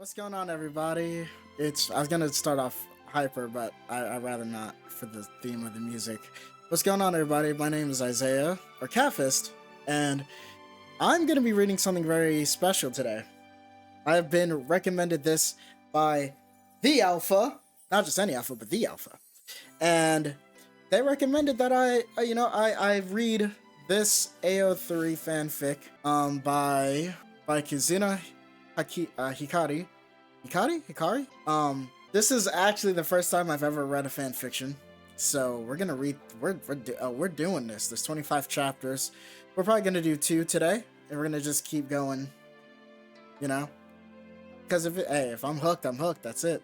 What's going on, everybody? I was gonna start off hyper, but I'd rather not for the theme of the music. What's going on, everybody? My name is Isaiah, or Catfist, and I'm gonna be reading something very special today. I have been recommended this by the Alpha, not just any Alpha, but the Alpha, and they recommended that I read this AO3 fanfic by Kizuna Hikari. Hikari? This is actually the first time I've ever read a fan fiction. So we're gonna read. We're doing this. There's 25 chapters. We're probably gonna do 2 today, and we're gonna just keep going. You know, because if I'm hooked, I'm hooked. That's it.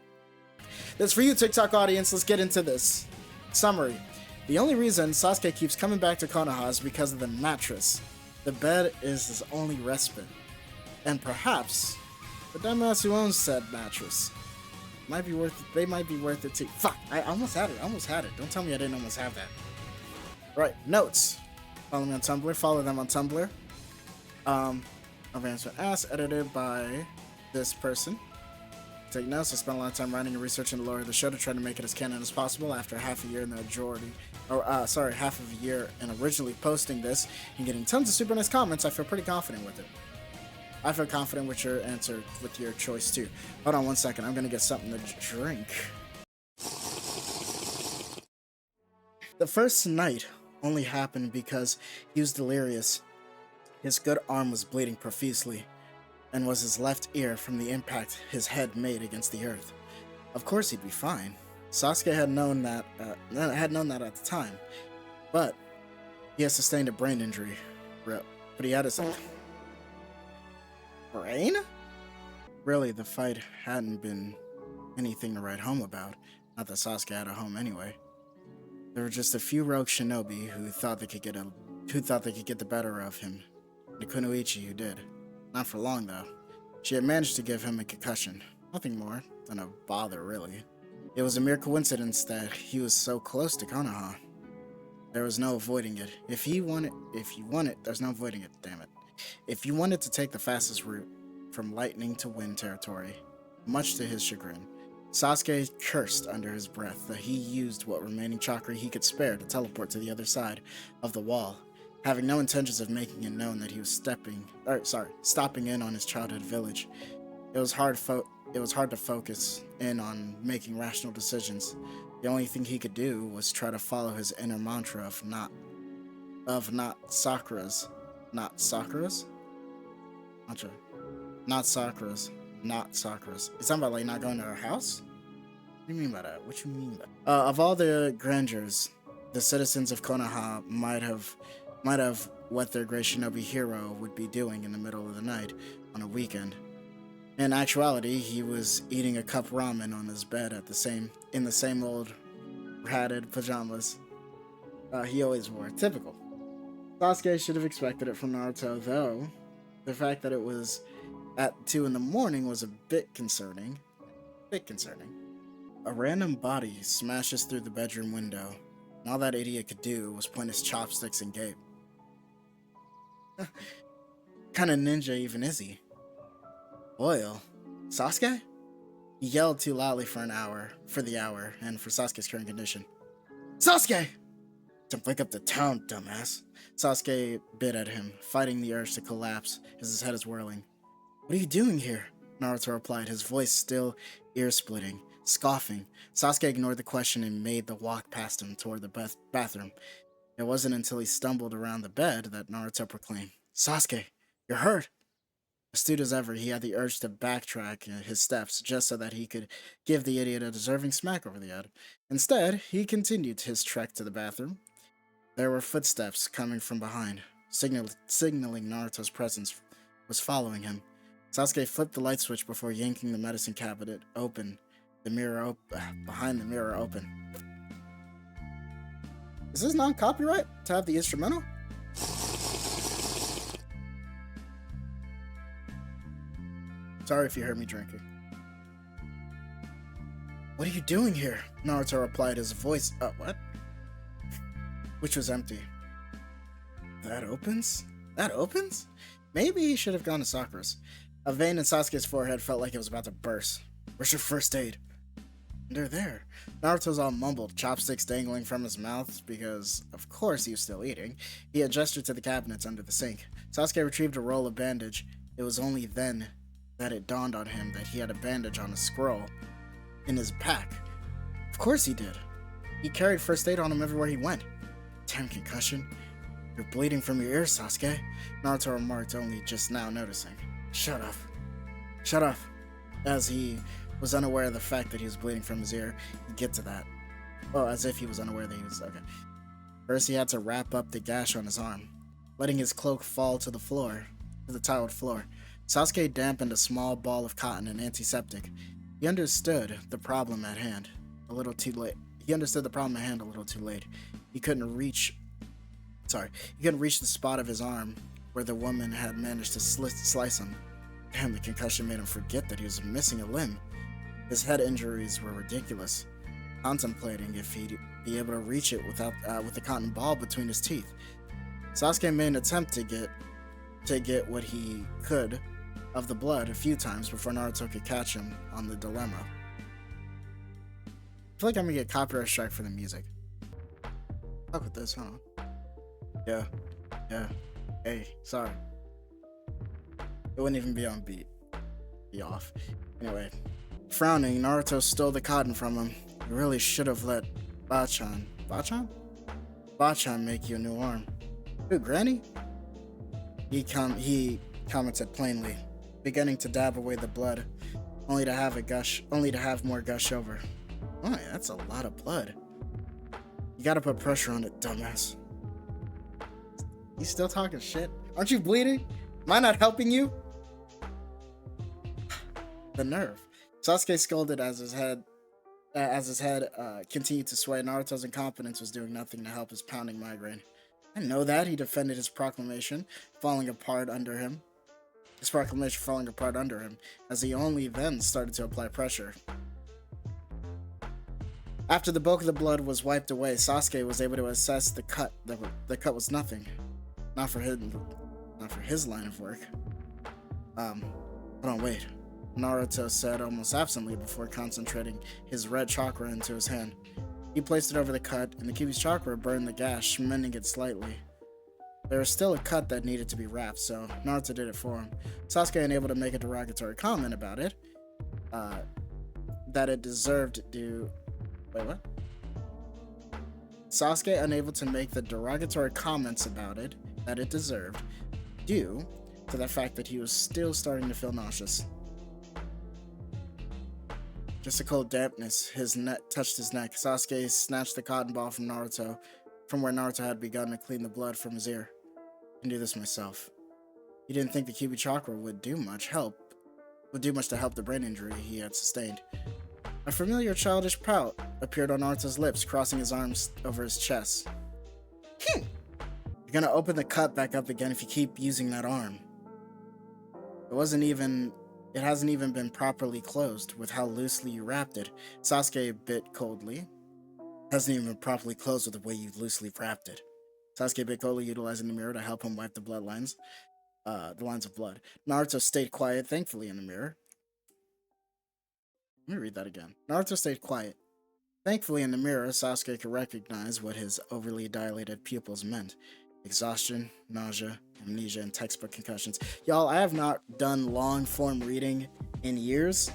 That's for you, TikTok audience. Let's get into this. Summary: the only reason Sasuke keeps coming back to Konoha is because of the mattress. The bed is his only respite, and perhaps the dumbass who owns said mattress might be worth it. They might be worth it too. Fuck! I almost had it. Don't tell me I didn't almost have that. Right. Notes. Follow me on Tumblr. Follow them on Tumblr. Advancement Ass, edited by this person. Take notes. I spent a lot of time writing and researching the lore of the show to try to make it as canon as possible. After half a year in the half of a year in originally posting this and getting tons of super nice comments, I feel pretty confident with it. I feel confident with your answer, with your choice too. Hold on one second, I'm gonna get something to drink. The first night only happened because he was delirious. His good arm was bleeding profusely, and was his left ear from the impact his head made against the earth. Of course he'd be fine. Sasuke had known that at the time, but he had sustained a brain injury. But he had his brain? Really, the fight hadn't been anything to write home about. Not that Sasuke had a home anyway. There were just a few rogue shinobi who thought they could get the better of him. The Kunoichi who did. Not for long though. She had managed to give him a concussion. Nothing more than a bother, really. It was a mere coincidence that he was so close to Konoha. There was no avoiding it. If you want it, there's no avoiding it, damn it. If you wanted to take the fastest route from lightning to wind territory, much to his chagrin, Sasuke cursed under his breath that he used what remaining chakra he could spare to teleport to the other side of the wall, having no intentions of making it known that he was stopping in on his childhood village. It was hard to focus in on making rational decisions. The only thing he could do was try to follow his inner mantra of not Sakura's. Not Sakura's? Not Sakura's. Not Sakura's. It's talking about like not going to her house? What do you mean by that? What you mean by that? Of all the grandeurs, the citizens of Konoha might have what their great shinobi hero would be doing in the middle of the night on a weekend. In actuality, he was eating a cup ramen on his bed in the same old ratted pajamas he always wore. Typical. Sasuke should have expected it from Naruto, though the fact that it was at 2 in the morning was a bit concerning. A random body smashes through the bedroom window, and all that idiot could do was point his chopsticks and gape. Kinda ninja even is he? Oil? Sasuke? He yelled too loudly for the hour, and for Sasuke's current condition. Sasuke! Don't wake up the town, dumbass. Sasuke bit at him, fighting the urge to collapse as his head is whirling. What are you doing here? Naruto replied, his voice still ear-splitting, scoffing. Sasuke ignored the question and made the walk past him toward the bathroom. It wasn't until he stumbled around the bed that Naruto proclaimed, Sasuke, you're hurt. Astute as ever, he had the urge to backtrack his steps just so that he could give the idiot a deserving smack over the head. Instead, he continued his trek to the bathroom. There were footsteps coming from behind, signaling Naruto's presence was following him. Sasuke flipped the light switch before yanking the medicine cabinet open, behind the mirror open. Is this non-copyright to have the instrumental? Sorry if you heard me drinking. What are you doing here? Naruto replied, his voice, what? Which was empty. That opens? Maybe he should have gone to Sakura's. A vein in Sasuke's forehead felt like it was about to burst. Where's your first aid? They're there. Naruto's all mumbled, chopsticks dangling from his mouth because, of course, he was still eating. He had gestured to the cabinets under the sink. Sasuke retrieved a roll of bandage. It was only then that it dawned on him that he had a bandage on a scroll in his pack. Of course he did. He carried first aid on him everywhere he went. Damn concussion. You're bleeding from your ears, Sasuke, Naruto remarked, only just now noticing. Shut up. Shut up. As he was unaware of the fact that he was bleeding from his ear, he'd get to that. Oh, as if he was unaware that he was... Okay. First, he had to wrap up the gash on his arm, letting his cloak fall to the floor, to the tiled floor. Sasuke dampened a small ball of cotton and antiseptic. He understood the problem at hand a little too late. He understood the problem at hand a little too late. He couldn't reach the spot of his arm where the woman had managed to slice him. Damn, the concussion made him forget that he was missing a limb. His head injuries were ridiculous. Contemplating if he'd be able to reach it with the cotton ball between his teeth. Sasuke made an attempt to get what he could of the blood a few times before Naruto could catch him on the dilemma. I feel like I'm gonna get copyright strike for the music. Fuck with this, huh? Yeah. Hey, sorry. It wouldn't even be on beat. Be off. Anyway. Frowning, Naruto stole the cotton from him. You really should have let Bachan make you a new arm. Who, Granny? He commented plainly, beginning to dab away the blood, only to have more gush over. Oh, that's a lot of blood. You gotta put pressure on it, dumbass. You still talking shit? Aren't you bleeding? Am I not helping you? The nerve. Sasuke scolded as his head continued to sway. Naruto's incompetence was doing nothing to help his pounding migraine. I know that, he defended his proclamation falling apart under him, as he only then started to apply pressure. After the bulk of the blood was wiped away, Sasuke was able to assess the cut. The cut was nothing. Not for his line of work. Hold on, wait. Naruto said almost absently before concentrating his red chakra into his hand. He placed it over the cut, and the Kyuubi's chakra burned the gash, mending it slightly. There was still a cut that needed to be wrapped, so Naruto did it for him. Sasuke unable to make a derogatory comment about it, that it deserved due... Wait, what? Sasuke unable to make the derogatory comments about it that it deserved, due to the fact that he was still starting to feel nauseous. Just a cold dampness, his neck touched his neck. Sasuke snatched the cotton ball from where Naruto had begun to clean the blood from his ear. I can do this myself. He didn't think the Kyuubi chakra would do much to help the brain injury he had sustained. A familiar childish pout appeared on Naruto's lips, crossing his arms over his chest. You're gonna open the cut back up again if you keep using that arm. It hasn't even been properly closed with how loosely you wrapped it. Sasuke bit coldly. Hasn't even been properly closed with the way you loosely wrapped it. Sasuke bit coldly, utilizing the mirror to help him wipe the lines of blood. Naruto stayed quiet, thankfully, in the mirror. Let me read that again. Naruto stayed quiet. Thankfully, in the mirror, Sasuke could recognize what his overly dilated pupils meant. Exhaustion, nausea, amnesia, and textbook concussions. Y'all, I have not done long-form reading in years.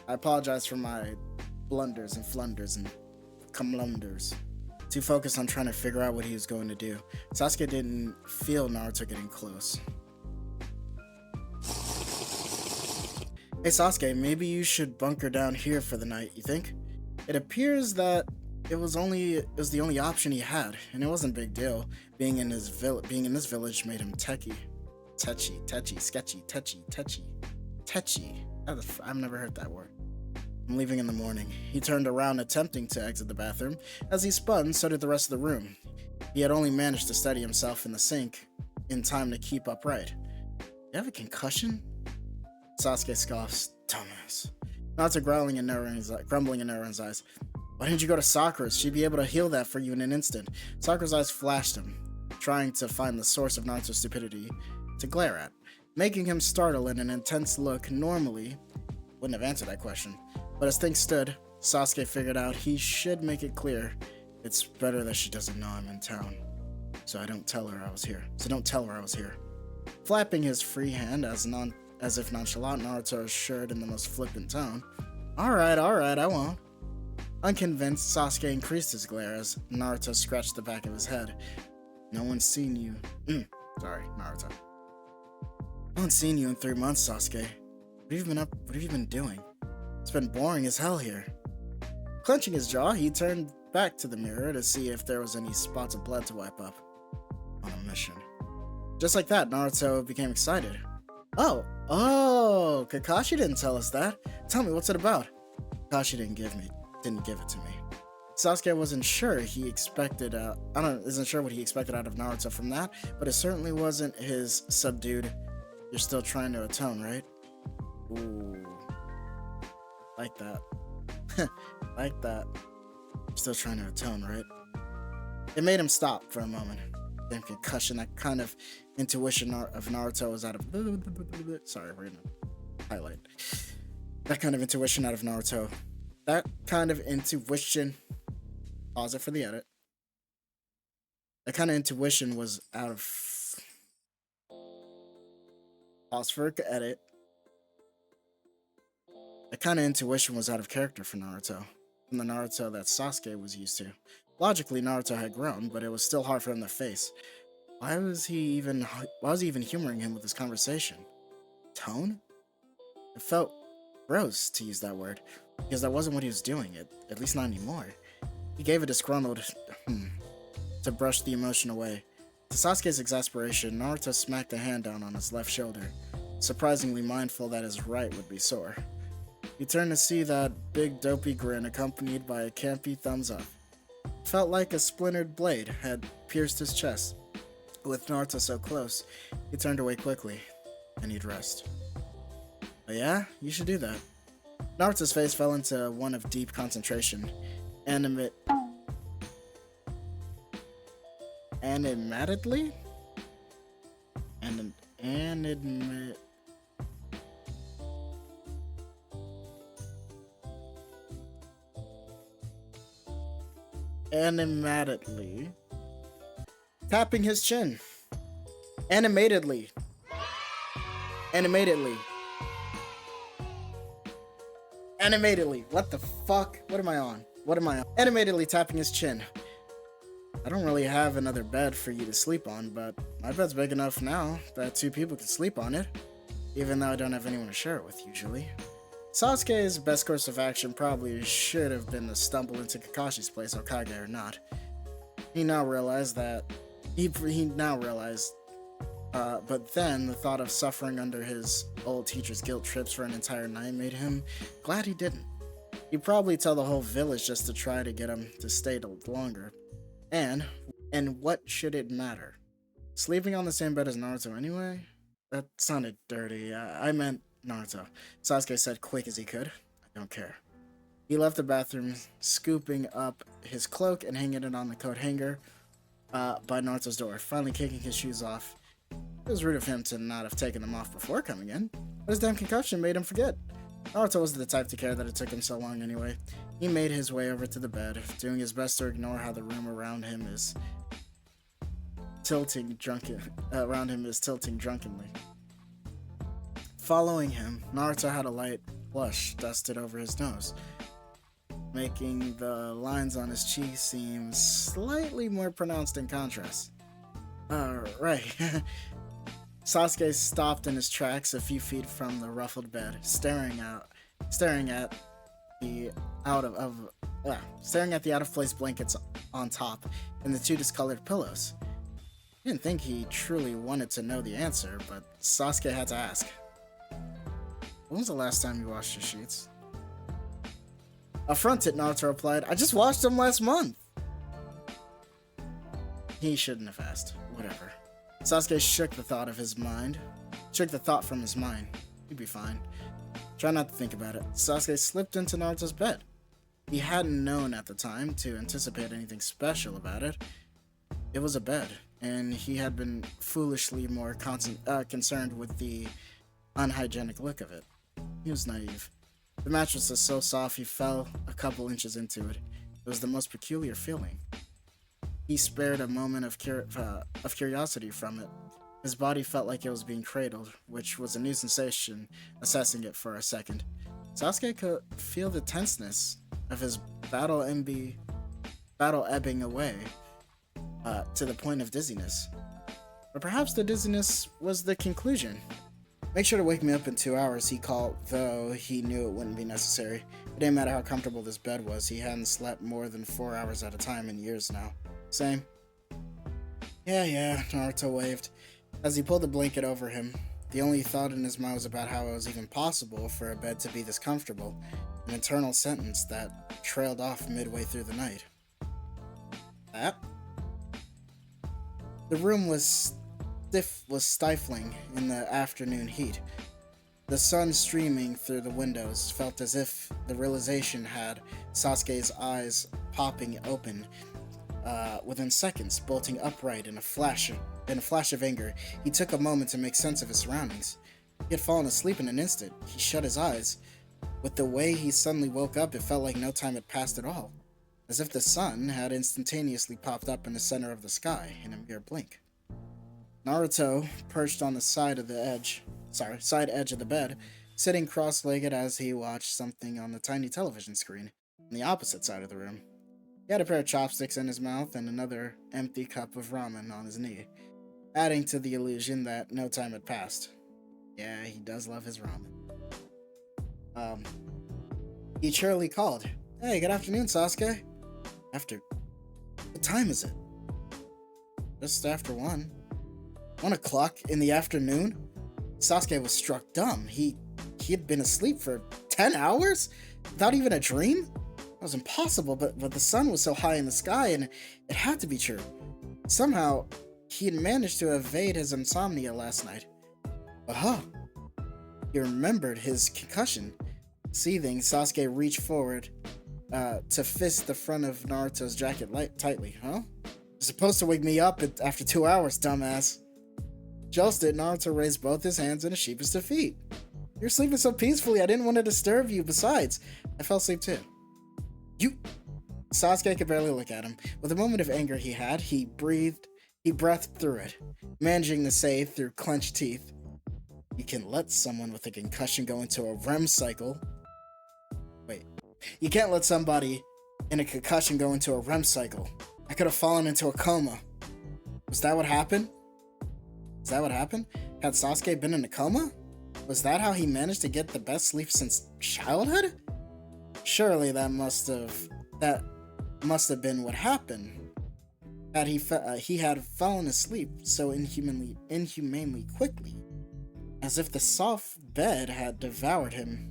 I apologize for my blunders and flunders and cumlunders. Too focused on trying to figure out what he was going to do. Sasuke didn't feel Naruto getting close. Hey Sasuke, maybe you should bunker down here for the night, you think? It appears that it was the only option he had, and it wasn't a big deal. Being in this village made him techy. Sketchy. I've never heard that word. I'm leaving in the morning. He turned around, attempting to exit the bathroom. As he spun, so did the rest of the room. He had only managed to steady himself in the sink in time to keep upright. You have a concussion? Sasuke scoffs. Dumbass. Naruto grumbling and narrowing his eyes. Why didn't you go to Sakura's? She'd be able to heal that for you in an instant. Sakura's eyes flashed him, trying to find the source of Naruto's stupidity to glare at. making him startle in an intense look. Normally wouldn't have answered that question, but as things stood, Sasuke figured out he should make it clear it's better that she doesn't know I'm in town. So don't tell her I was here. Flapping his free hand as if nonchalant, Naruto assured in the most flippant tone. Alright, I won't. Unconvinced, Sasuke increased his glare as Naruto scratched the back of his head. No one's seen you. Sorry, Naruto. No one's seen you in 3 months, Sasuke. What have you been doing? It's been boring as hell here. Clenching his jaw, he turned back to the mirror to see if there was any spots of blood to wipe up. On a mission. Just like that, Naruto became excited. Oh, Kakashi didn't tell us that. Tell me, what's it about? Kakashi didn't give it to me. Sasuke wasn't sure what he expected out of Naruto from that, but it certainly wasn't his subdued, you're still trying to atone, right? Ooh. Like that. Like that. You're still trying to atone, right? It made him stop for a moment. Damn concussion, that kind of intuition of Naruto was out of... Sorry, we're gonna highlight. That kind of intuition out of Naruto. That kind of intuition... Pause it for the edit. That kind of intuition was out of... Pause for edit. That kind of intuition was out of character for Naruto. From the Naruto that Sasuke was used to. Logically, Naruto had grown, but it was still hard for him to face. Why was he even humoring him with this conversation? Tone? It felt gross to use that word, because that wasn't what he was doing, at least not anymore. He gave a disgruntled to brush the emotion away. To Sasuke's exasperation, Naruto smacked a hand down on his left shoulder, surprisingly mindful that his right would be sore. He turned to see that big dopey grin accompanied by a campy thumbs up. Felt like a splintered blade had pierced his chest. With Naruto so close, he turned away quickly, and he'd rest. But yeah, you should do that. Naruto's face fell into one of deep concentration. Animatedly? Animatedly tapping his chin. Animatedly. What the fuck? What am I on? Animatedly tapping his chin. I don't really have another bed for you to sleep on, but my bed's big enough now that 2 people can sleep on it, even though I don't have anyone to share it with usually. Sasuke's best course of action probably should have been to stumble into Kakashi's place, Hokage or not. He now realized, but then the thought of suffering under his old teacher's guilt trips for an entire night made him glad he didn't. He'd probably tell the whole village just to try to get him to stay longer. And what should it matter? Sleeping on the same bed as Naruto anyway? That sounded dirty. I meant Naruto. Sasuke said quick as he could. I don't care. He left the bathroom, scooping up his cloak and hanging it on the coat hanger by Naruto's door, finally kicking his shoes off. It was rude of him to not have taken them off before coming in, but his damn concussion made him forget. Naruto wasn't the type to care that it took him so long anyway. He made his way over to the bed, doing his best to ignore how the room around him is tilting drunkenly. Following him, Naruto had a light blush dusted over his nose, making the lines on his cheeks seem slightly more pronounced in contrast. Right. Sasuke stopped in his tracks a few feet from the ruffled bed, staring at the out of place blankets on top and the 2 discolored pillows. He didn't think he truly wanted to know the answer, but Sasuke had to ask. When was the last time you washed your sheets? Affronted, Naruto replied, I just washed them last month. He shouldn't have asked. Whatever. Sasuke shook the thought from his mind. He'd be fine. Try not to think about it. Sasuke slipped into Naruto's bed. He hadn't known at the time to anticipate anything special about it. It was a bed. and he had been foolishly more concerned with the unhygienic look of it. He was naive. The mattress was so soft he fell a couple inches into it. It was the most peculiar feeling. He spared a moment of curiosity from it. His body felt like it was being cradled, which was a new sensation, assessing it for a second. Sasuke could feel the tenseness of his battle ebbing away to the point of dizziness. But perhaps the dizziness was the conclusion. Make sure to wake me up in 2 hours, he called, though he knew it wouldn't be necessary. It didn't matter how comfortable this bed was, he hadn't slept more than 4 hours at a time in years now. Same. Yeah, Naruto waved. As he pulled the blanket over him, the only thought in his mind was about how it was even possible for a bed to be this comfortable, an internal sentence that trailed off midway through the night. That? The room was stifling in the afternoon heat. The sun streaming through the windows felt as if the realization had Sasuke's eyes popping open within seconds, bolting upright in a flash of anger. He took a moment to make sense of his surroundings. He had fallen asleep in an instant. He shut his eyes. With the way he suddenly woke up, it felt like no time had passed at all, as if the sun had instantaneously popped up in the center of the sky in a mere blink. Naruto perched on the side edge of the bed, sitting cross-legged as he watched something on the tiny television screen on the opposite side of the room. He had a pair of chopsticks in his mouth and another empty cup of ramen on his knee, adding to the illusion that no time had passed. Yeah, he does love his ramen. He cheerily called, "Hey, good afternoon, Sasuke." What time is it? Just after 1. 1 o'clock in the afternoon? Sasuke was struck dumb. He had been asleep for 10 hours? Without even a dream? That was impossible, but the sun was so high in the sky, and it had to be true. Somehow, he had managed to evade his insomnia last night. Aha! He remembered his concussion. Seething, Sasuke reached forward to fist the front of Naruto's jacket tightly. Huh? You're supposed to wake me up after 2 hours, dumbass. Jolted, Naruto raised both his hands in a sheepish defeat. You're sleeping so peacefully, I didn't want to disturb you. Besides, I fell asleep too. You... Sasuke could barely look at him. With a moment of anger he breathed through it, managing to say through clenched teeth, "You can let someone with a concussion go into a REM cycle." Wait. You can't let somebody in a concussion go into a REM cycle. I could have fallen into a coma. Was that what happened? Had Sasuke been in a coma? Was that how he managed to get the best sleep since childhood? Surely that must have been what happened. He had fallen asleep so inhumanely quickly, as if the soft bed had devoured him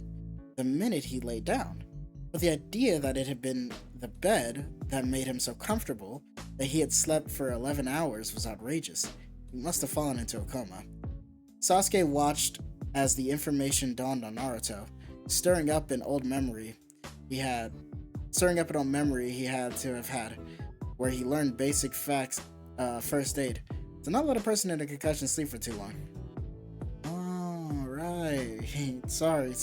the minute he lay down. But the idea that it had been the bed that made him so comfortable that he had slept for 11 hours was outrageous. He must have fallen into a coma. Sasuke watched as the information dawned on Naruto, stirring up an old memory he had to have had, where he learned basic facts, first aid. To not let a person in a concussion sleep for too long. Oh, right. Sorry.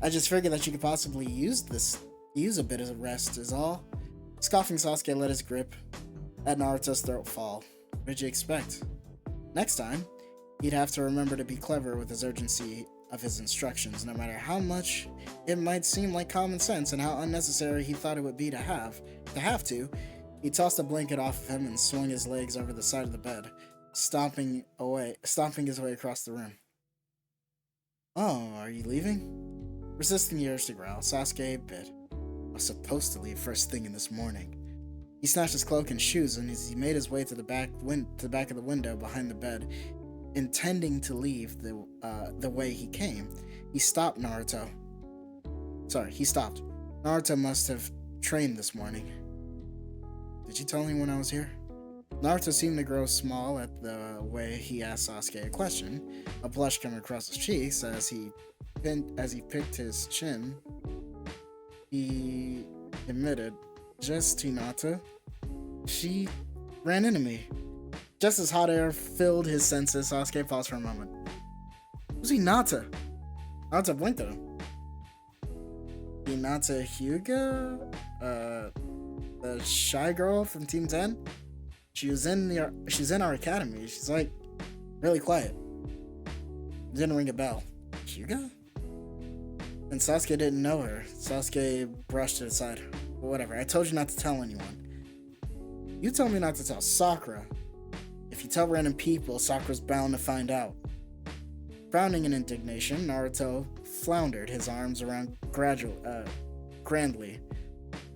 I just figured that you could possibly use a bit of rest is all. Scoffing, Sasuke let his grip at Naruto's throat fall. What did you expect? Next time, he'd have to remember to be clever with his urgency of his instructions, no matter how much it might seem like common sense and how unnecessary he thought it would be to have to. He tossed the blanket off of him and swung his legs over the side of the bed, stomping his way across the room. Oh, are you leaving? Resisting the urge to growl, Sasuke bit. I was supposed to leave first thing in this morning. He snatched his cloak and shoes, and as he made his way to the back of the window behind the bed, intending to leave the way he came, he stopped. Naruto must have trained this morning. Did you tell anyone I was here? Naruto seemed to grow small at the way he asked Sasuke a question, a blush coming across his cheeks as he picked his chin. He admitted, "Just Hinata. She ran into me. Just as hot air filled his senses, Sasuke paused for a moment. Who's Hinata? Naruto blinked at him. Hinata Hyuga? The shy girl from Team 10? She's in our academy. She's like really quiet. Didn't ring a bell. Hyuga? And Sasuke didn't know her. Sasuke brushed it aside. But whatever, I told you not to tell anyone. You told me not to tell Sakura. If you tell random people, Sakura's bound to find out. Frowning in indignation, Naruto floundered his arms around grandly.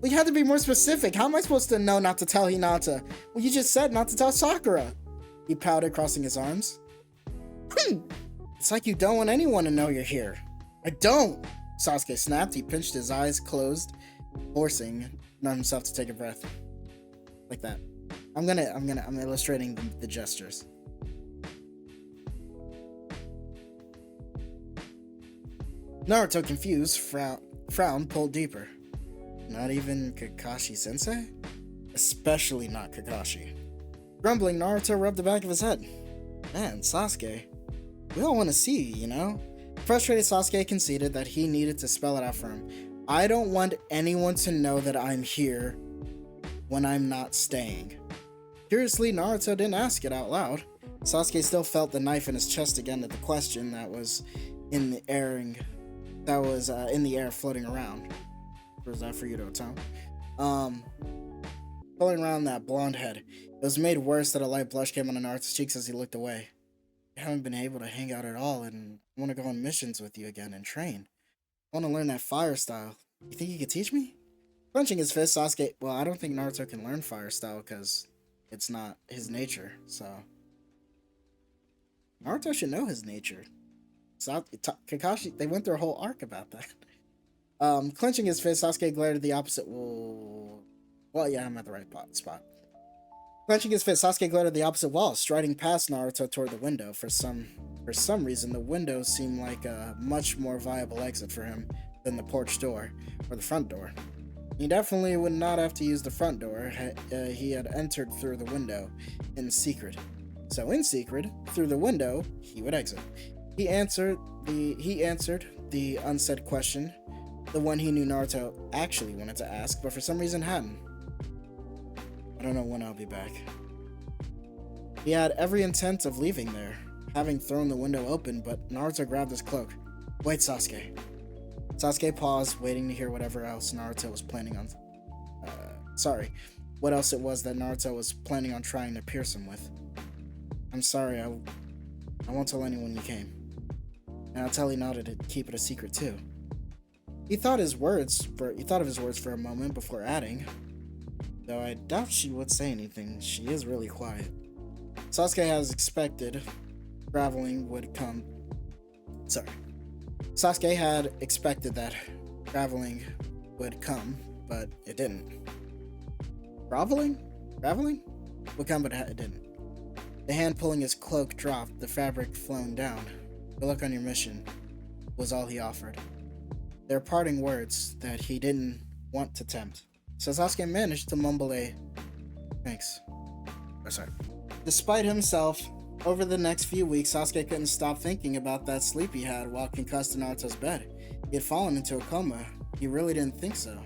Well, you had to be more specific. How am I supposed to know not to tell Hinata? Well, you just said not to tell Sakura. He pouted, crossing his arms. It's like you don't want anyone to know you're here. I don't. Sasuke snapped. He pinched his eyes closed, forcing himself to take a breath. Like that. I'm illustrating the gestures. Naruto, confused, frown pulled deeper. Not even Kakashi-sensei? Especially not Kakashi. Grumbling, Naruto rubbed the back of his head. Man, Sasuke, we all want to see you, you know? Frustrated, Sasuke conceded that he needed to spell it out for him. I don't want anyone to know that I'm here when I'm not staying. Curiously, Naruto didn't ask it out loud. Sasuke still felt the knife in his chest again at the question that was in the air floating around. Or was that for you to tell? Floating around that blonde head. It was made worse that a light blush came on Naruto's cheeks as he looked away. I haven't been able to hang out at all, and I want to go on missions with you again and train. I want to learn that fire style. You think you could teach me? Clenching his fist, Sasuke... Well, I don't think Naruto can learn fire style because it's not his nature, so... Naruto should know his nature. Kakashi, they went through a whole arc about that. Clenching his fist, Sasuke glared at the opposite wall. Well, yeah, I'm at the right spot. Clenching his fist, Sasuke glared at the opposite wall, striding past Naruto toward the window. For some reason, the window seemed like a much more viable exit for him than the porch door or the front door. He definitely would not have to use the front door. He had entered through the window in secret. So in secret, through the window, he would exit. He answered the unsaid question, the one he knew Naruto actually wanted to ask, but for some reason hadn't. I don't know when I'll be back. He had every intent of leaving there, having thrown the window open, but Naruto grabbed his cloak. Wait, Sasuke. Sasuke paused, waiting to hear whatever else Naruto was planning on. What else it was that Naruto was planning on trying to pierce him with. I'm sorry, I won't tell anyone you came. And I'll tell Hinata to keep it a secret too. He thought of his words for a moment before adding, though I doubt she would say anything. She is really quiet. Sasuke had expected that traveling would come, but it didn't. Traveling would come, but it didn't. The hand pulling his cloak dropped, the fabric flowing down. Good luck on your mission was all he offered. Their parting words that he didn't want to tempt. So Sasuke managed to mumble a thanks. Despite himself, over the next few weeks, Sasuke couldn't stop thinking about that sleep he had while concussed in Naruto's bed. He had fallen into a coma. He really didn't think so.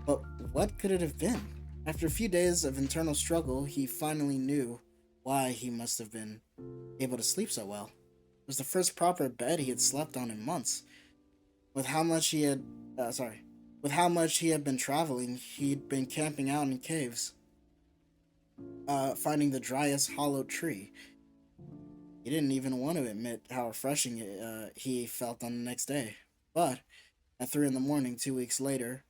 But what could it have been? After a few days of internal struggle, he finally knew why he must have been able to sleep so well. It was the first proper bed he had slept on in months. With how much he had been traveling, he'd been camping out in caves, finding the driest hollowed tree. He didn't even want to admit how refreshing he felt on the next day. But at 3 a.m, 2 weeks later,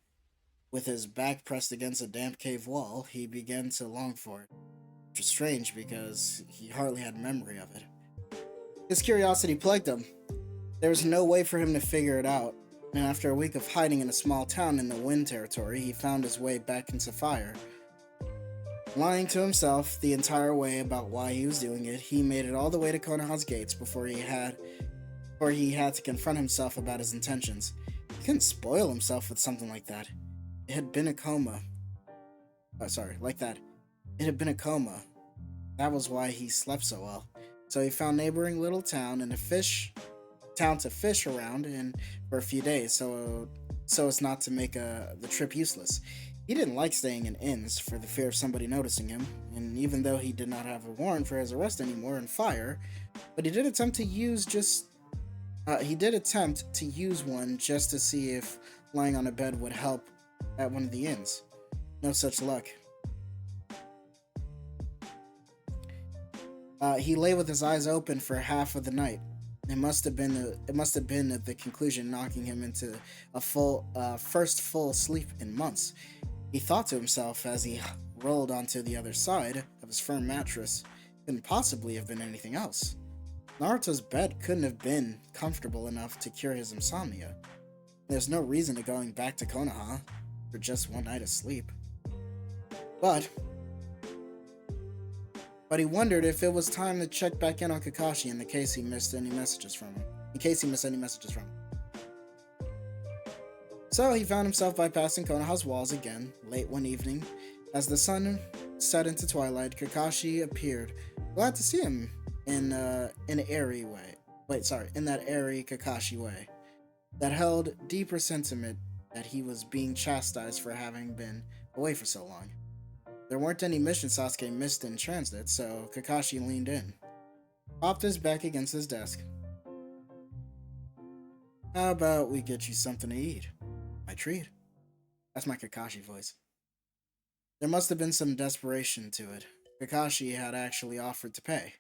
with his back pressed against a damp cave wall, he began to long for it. Which was strange because he hardly had memory of it. His curiosity plagued him. There was no way for him to figure it out, and after a week of hiding in a small town in the Wind Territory, he found his way back into fire. Lying to himself the entire way about why he was doing it, he made it all the way to Konoha's gates before he had to confront himself about his intentions. He couldn't spoil himself with something like that. It had been a coma. It had been a coma. That was why he slept so well. So he found neighboring little town and a fish town to fish around in for a few days, so as not to make the trip useless. He didn't like staying in inns for the fear of somebody noticing him, and even though he did not have a warrant for his arrest anymore and fire, but he did attempt to use one just to see if lying on a bed would help at one of the inns. No such luck. He lay with his eyes open for half of the night. It must have been the conclusion knocking him into a first full sleep in months. He thought to himself as he rolled onto the other side of his firm mattress. Couldn't possibly have been anything else. Naruto's bed couldn't have been comfortable enough to cure his insomnia. There's no reason to going back to Konoha for just one night of sleep. But he wondered if it was time to check back in on Kakashi in case he missed any messages from him. So he found himself bypassing Konoha's walls again, late one evening. As the sun set into twilight, Kakashi appeared. Glad to see him in that airy Kakashi way. That held deeper sentiment that he was being chastised for having been away for so long. There weren't any missions Sasuke missed in transit, so Kakashi leaned in, popped his back against his desk. How about we get you something to eat? My treat. That's my Kakashi voice. There must have been some desperation to it. Kakashi had actually offered to pay.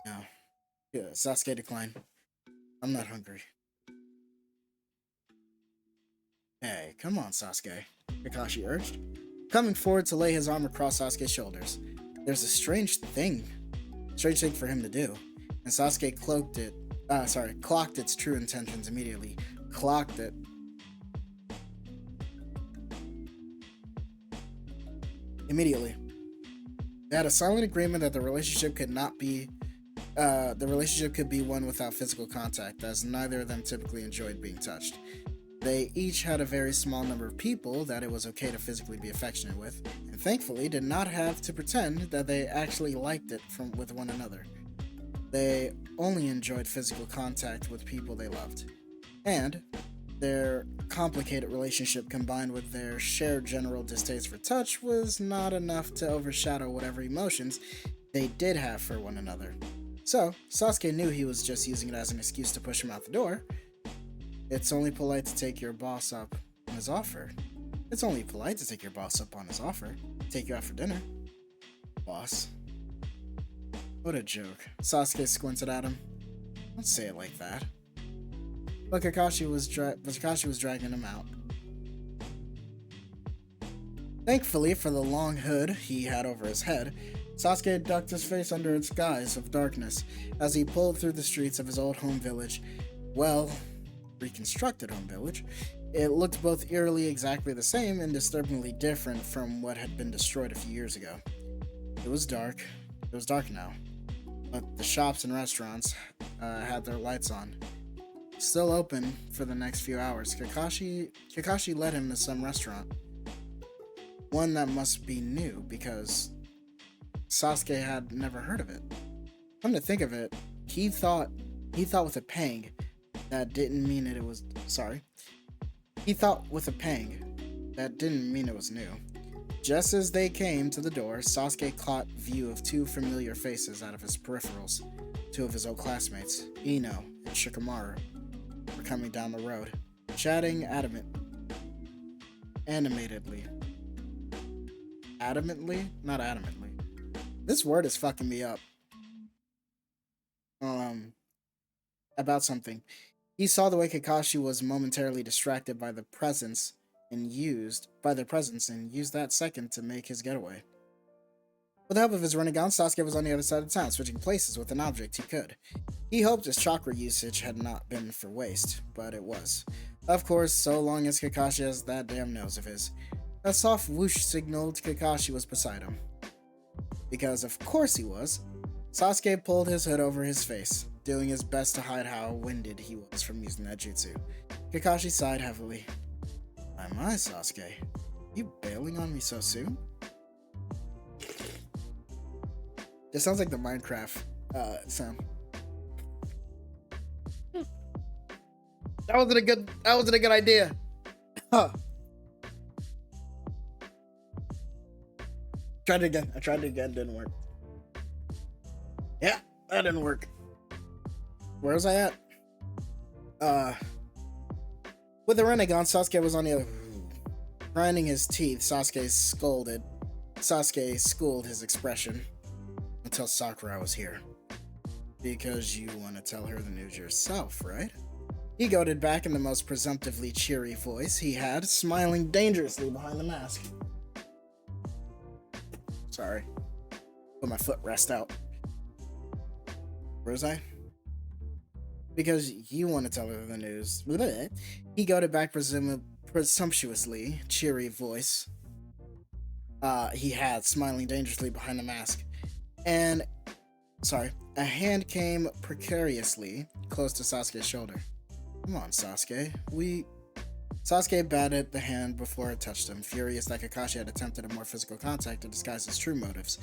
No. Yeah, Sasuke declined. I'm not hungry. Hey, come on, Sasuke, Kakashi urged, coming forward to lay his arm across Sasuke's shoulders. There's a strange thing for him to do, and Sasuke clocked its true intentions immediately. Clocked it. Immediately. They had a silent agreement that the relationship could be one without physical contact, as neither of them typically enjoyed being touched. They each had a very small number of people that it was okay to physically be affectionate with, and thankfully did not have to pretend that they actually liked it with one another. They only enjoyed physical contact with people they loved. And their complicated relationship combined with their shared general distaste for touch was not enough to overshadow whatever emotions they did have for one another. So, Sasuke knew he was just using it as an excuse to push him out the door. It's only polite to take your boss up on his offer. Take you out for dinner. Boss. What a joke. Sasuke squinted at him. Don't say it like that. But Kakashi was dragging him out. Thankfully for the long hood he had over his head, Sasuke ducked his face under its guise of darkness as he pulled through the streets of his old home village. Well, reconstructed home village. It looked both eerily exactly the same and disturbingly different from what had been destroyed a few years ago. It was dark. It was dark now, but the shops and restaurants had their lights on. Still open for the next few hours, Kakashi led him to some restaurant. One that must be new because Sasuke had never heard of it. Come to think of it, he thought with a pang that didn't mean it was He thought with a pang that didn't mean it was new. Just as they came to the door, Sasuke caught view of two familiar faces out of his peripherals. Two of his old classmates, Ino and Shikamaru, were coming down the road, chatting animatedly. Adamantly? Not adamantly. This word is fucking me up. About something. He saw the way Kakashi was momentarily distracted by their presence and used that second to make his getaway. With the help of his Rinnegan, Sasuke was on the other side of town, switching places with an object he could. He hoped his chakra usage had not been for waste, but it was. Of course, so long as Kakashi has that damn nose of his. A soft whoosh signaled Kakashi was beside him. Because of course he was. Sasuke pulled his hood over his face, doing his best to hide how winded he was from using that jutsu. Kakashi sighed heavily. My, Sasuke. You bailing on me so soon? It sounds like the Minecraft sound. That wasn't a good idea. Huh. Tried it again. I tried it again. Didn't work. Yeah, that didn't work. Where was I at? With the Renegade, Sasuke was on the other. Grinding his teeth, Sasuke schooled his expression until Sakura was here. Because you want to tell her the news yourself, right? He goaded back in the most presumptively cheery voice he had, smiling dangerously behind the mask. Sorry. Put my foot rest out. Where was I? Because you want to tell her the news. Bleh. He goaded back presumptuously cheery voice he had, smiling dangerously behind the mask. And, a hand came precariously close to Sasuke's shoulder. Come on, Sasuke. Sasuke batted the hand before it touched him, furious that Kakashi had attempted a more physical contact to disguise his true motives.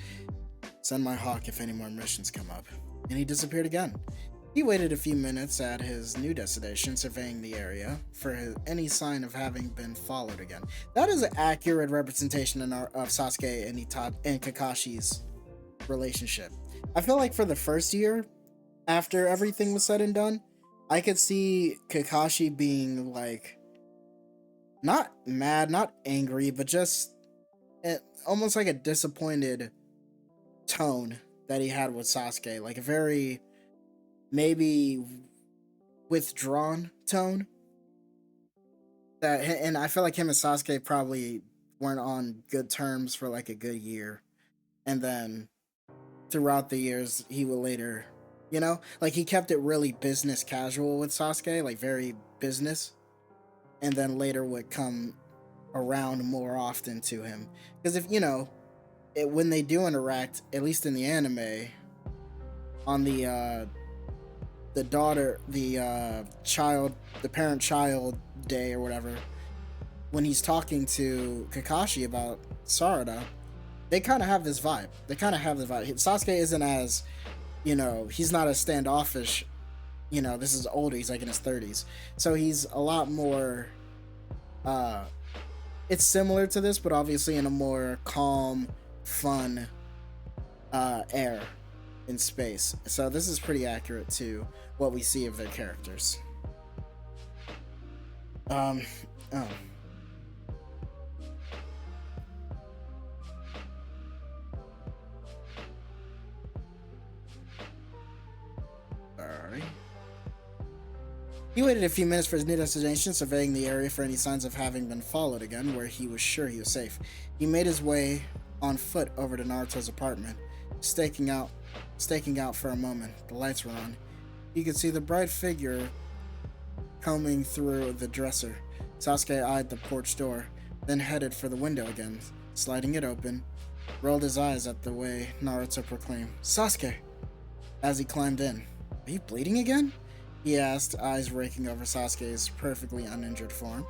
Send my hawk if any more missions come up. And he disappeared again. He waited a few minutes at his new destination, surveying the area for any sign of having been followed again. That is an accurate representation of Sasuke and Kakashi's relationship. I feel like for the first year, after everything was said and done, I could see Kakashi being like, not mad, not angry, but just almost like a disappointed tone that he had with Sasuke. Like a very, maybe withdrawn tone. And I feel like him and Sasuke probably weren't on good terms for like a good year. And then throughout the years, he would later, like he kept it really business casual with Sasuke, like very business. And then later would come around more often to him. Because if, when they do interact, at least in the anime, on the parent-child day or whatever, when he's talking to Kakashi about Sarada, they kind of have this vibe. Sasuke isn't as, he's not as standoffish. This is older. He's like in his 30s. So he's a lot more, it's similar to this, but obviously in a more calm, fun air in space. So this is pretty accurate to what we see of their characters. Sorry. He waited a few minutes for his new destination, surveying the area for any signs of having been followed again, where he was sure he was safe. He made his way on foot over to Naruto's apartment, staking out for a moment. The lights were on. He could see the bright figure combing through the dresser. Sasuke eyed the porch door, then headed for the window again, sliding it open, rolled his eyes at the way Naruto proclaimed, "Sasuke!" as he climbed in. "Are you bleeding again?" he asked, eyes raking over Sasuke's perfectly uninjured form.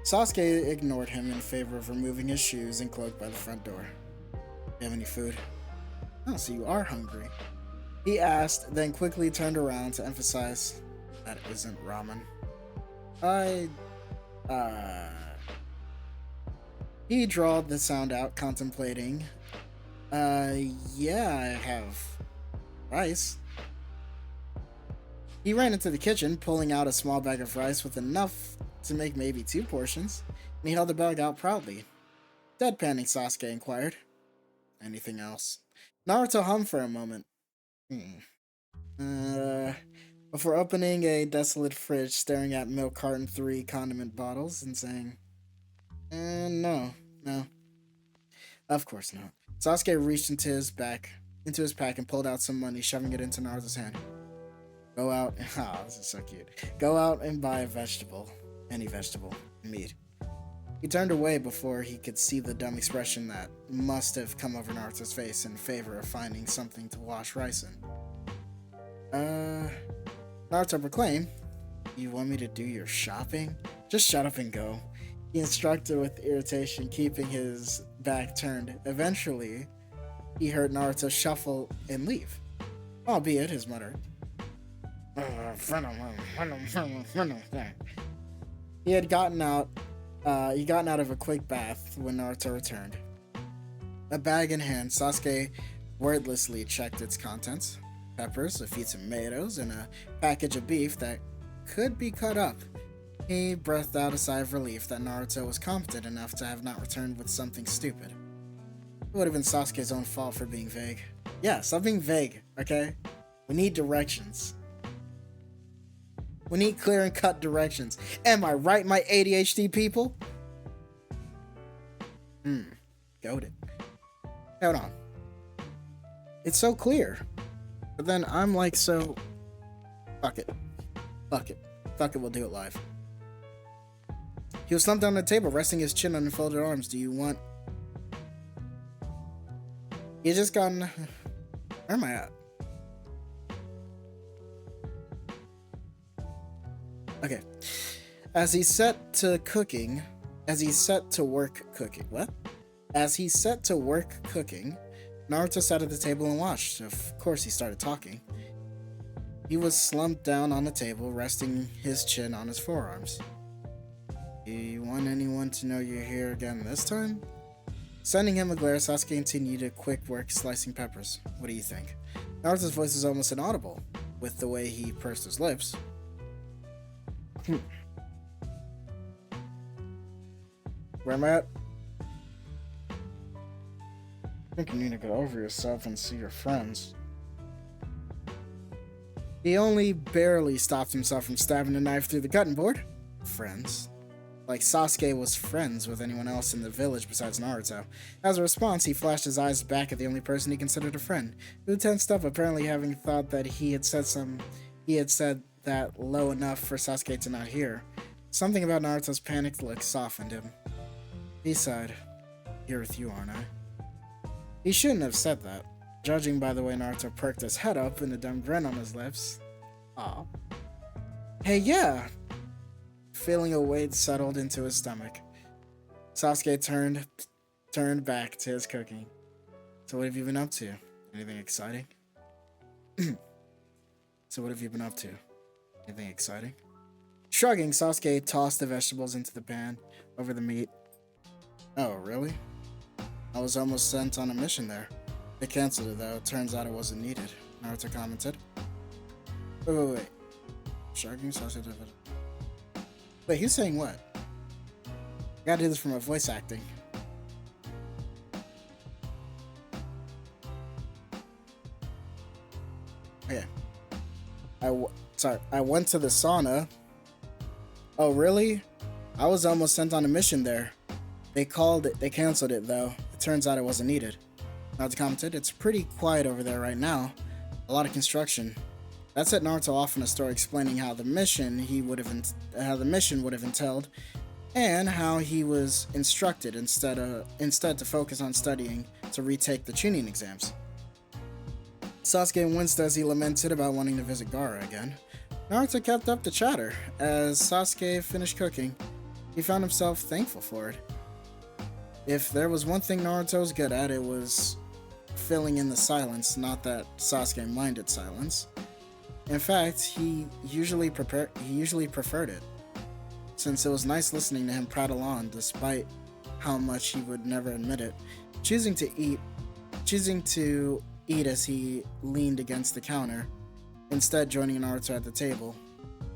Sasuke ignored him in favor of removing his shoes and cloak by the front door. "Do you have any food?" "Oh, so you are hungry," he asked, then quickly turned around to emphasize, "That isn't ramen." He drawled the sound out, contemplating. Yeah, I have rice." He ran into the kitchen, pulling out a small bag of rice with enough to make maybe 2 portions, and he held the bag out proudly. Deadpanning, Sasuke inquired, "Anything else?" Naruto hummed for a moment. Before opening a desolate fridge, staring at milk carton 3 condiment bottles, and saying, No. Of course not." Sasuke reached into his pack and pulled out some money, shoving it into Naruto's hand. "Go out," this is so cute. "Go out and buy a vegetable. Any vegetable. Meat." He turned away before he could see the dumb expression that must have come over Naruto's face in favor of finding something to wash rice in. Naruto proclaimed, "You want me to do your shopping? Just shut up and go," he instructed with irritation, keeping his back turned. Eventually, he heard Naruto shuffle and leave, albeit his mutter. He had gotten out. He gotten out of a quick bath when Naruto returned. A bag in hand, Sasuke wordlessly checked its contents: peppers, a few tomatoes, and a package of beef that could be cut up. He breathed out a sigh of relief that Naruto was competent enough to have not returned with something stupid. It would have been Sasuke's own fault for being vague. Yeah, stop being vague, okay? We need directions. We need clear and cut directions. Am I right, my ADHD people? Goated. Hold on. It's so clear. But then I'm like, so... Fuck it. Fuck it, we'll do it live. He was slumped down on the table, resting his chin on folded arms. Do you want... He just gotten... Where am I at? Okay. As he set to work cooking, Naruto sat at the table and watched. Of course, he started talking. He was slumped down on the table, resting his chin on his forearms. Do you want anyone to know you're here again this time? Sending him a glare, Sasuke continued a quick work slicing peppers. What do you think? Naruto's voice was almost inaudible, with the way he pursed his lips. Where am I at? I think you need to get over yourself and see your friends. He only barely stopped himself from stabbing a knife through the cutting board. Friends. Like Sasuke was friends with anyone else in the village besides Naruto. As a response, he flashed his eyes back at the only person he considered a friend, who tensed up, apparently having thought that he had said that low enough for Sasuke to not hear. Something about Naruto's panicked look softened him. He sighed. Here with you, aren't I? He shouldn't have said that, judging by the way Naruto perked his head up and the dumb grin on his lips. Aw. Hey, yeah! Feeling a weight settled into his stomach. Sasuke turned back to his cooking. So what have you been up to? Anything exciting? So what have you been up to? Anything exciting? Shrugging, Sasuke tossed the vegetables into the pan over the meat. Oh, really? I was almost sent on a mission there. They canceled it though. It turns out it wasn't needed, Naruto commented. Wait. Shrugging, Sasuke... Wait, he's saying what? I gotta do this for my voice acting. Okay. I went to the sauna. Oh, really? I was almost sent on a mission there. They canceled it though. It turns out it wasn't needed. Naruto commented, it's pretty quiet over there right now. A lot of construction. That set Naruto off in a story explaining how the mission would have entailed, and how he was instructed instead to focus on studying to retake the Chunin exams. Sasuke winced as he lamented about wanting to visit Gaara again. Naruto kept up the chatter. As Sasuke finished cooking, he found himself thankful for it. If there was one thing Naruto was good at, it was filling in the silence, not that Sasuke minded silence. In fact, he usually preferred it, since it was nice listening to him prattle on, despite how much he would never admit it, choosing to eat as he leaned against the counter, instead joining Naruto at the table.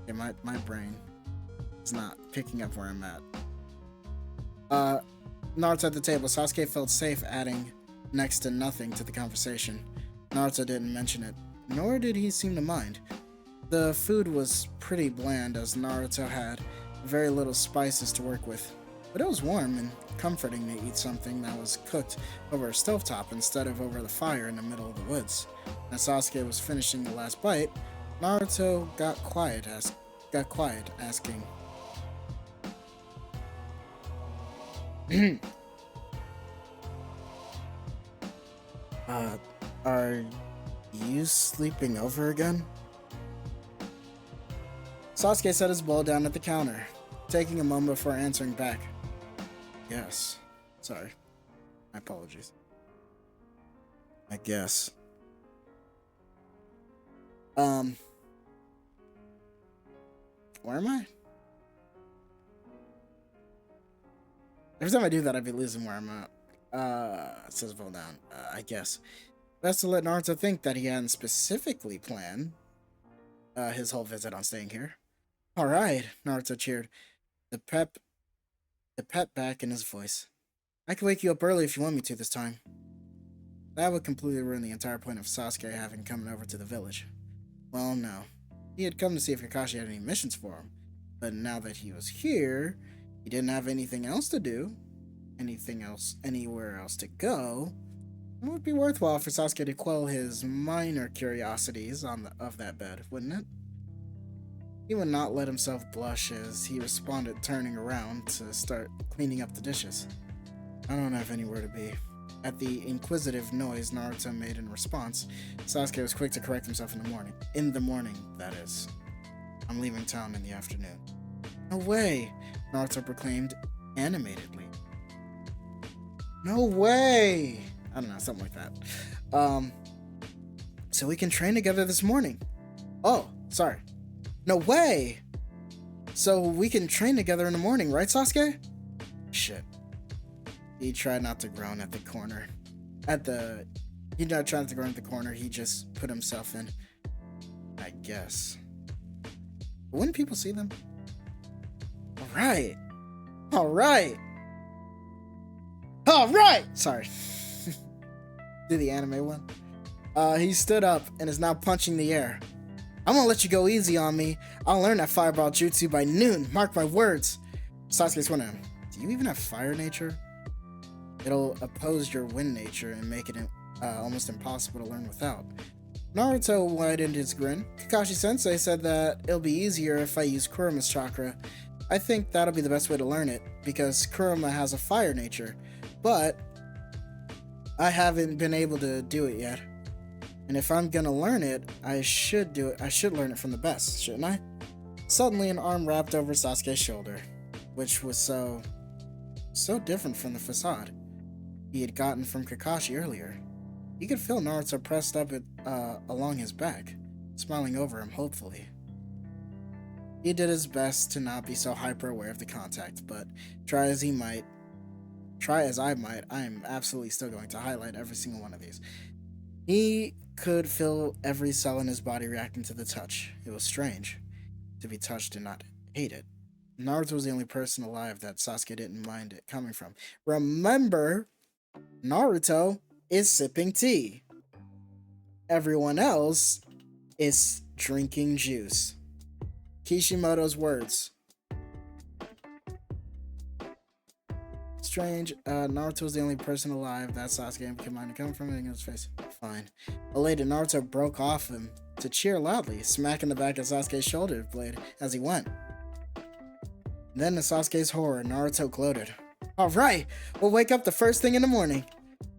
Okay, my brain is not picking up where I'm at. Naruto at the table, Sasuke felt safe adding next to nothing to the conversation. Naruto didn't mention it, nor did he seem to mind. The food was pretty bland, as Naruto had very little spices to work with, but it was warm and comforting to eat something that was cooked over a stovetop instead of over the fire in the middle of the woods. As Sasuke was finishing the last bite, Naruto got quiet, asking, are you sleeping over again? Sasuke set his bowl down at the counter, taking a moment before answering back. Yes. Sorry. My apologies. I guess. Where am I? Every time I do that, I'd be losing where I'm at. It says fall down. I guess. Best to let Naruto think that he hadn't specifically planned his whole visit on staying here. Alright, Naruto cheered, the pep back in his voice. I can wake you up early if you want me to this time. That would completely ruin the entire point of Sasuke having come over to the village. Well, no. He had come to see if Kakashi had any missions for him, but now that he was here, he didn't have anything else to do, anywhere else to go. It would be worthwhile for Sasuke to quell his minor curiosities of that bed, wouldn't it? He would not let himself blush as he responded, turning around to start cleaning up the dishes. I don't have anywhere to be. At the inquisitive noise Naruto made in response, Sasuke was quick to correct himself in the morning. In the morning, that is. I'm leaving town in the afternoon. No way, Naruto proclaimed animatedly. No way! I don't know, something like that. So we can train together this morning. Oh, sorry. No way! So we can train together in the morning, right, Sasuke? Shit. He tried not to groan at the corner. He not trying to groan at the corner, he just put himself in. I guess. But wouldn't people see them? Alright! Alright! Alright! Sorry. Do the anime one. He stood up and is now punching the air. I'm gonna let you go easy on me. I'll learn that fireball jutsu by noon. Mark my words. Sasuke's wondering, do you even have fire nature? It'll oppose your wind nature and make it almost impossible to learn without. Naruto widened his grin. Kakashi-sensei said that it'll be easier if I use Kuruma's chakra. I think that'll be the best way to learn it, because Kuruma has a fire nature, but I haven't been able to do it yet. And if I'm gonna learn it, I should learn it from the best, shouldn't I? Suddenly an arm wrapped over Sasuke's shoulder, which was so different from the facade he had gotten from Kakashi earlier. He could feel Naruto pressed up along his back, smiling over him hopefully. He did his best to not be so hyper aware of the contact, but try as I might, I am absolutely still going to highlight every single one of these. He could feel every cell in his body reacting to the touch. It was strange to be touched and not hate it. Naruto was the only person alive that Sasuke didn't mind it coming from. Remember, Naruto is sipping tea. Everyone else is drinking juice. Kishimoto's words. Strange. Naruto was the only person alive that Sasuke could mind it coming from. In his face. Fine. Elated, Naruto broke off him to cheer loudly, smacking the back of Sasuke's shoulder blade as he went. Then, to Sasuke's horror, Naruto gloated. Alright, we'll wake up the first thing in the morning.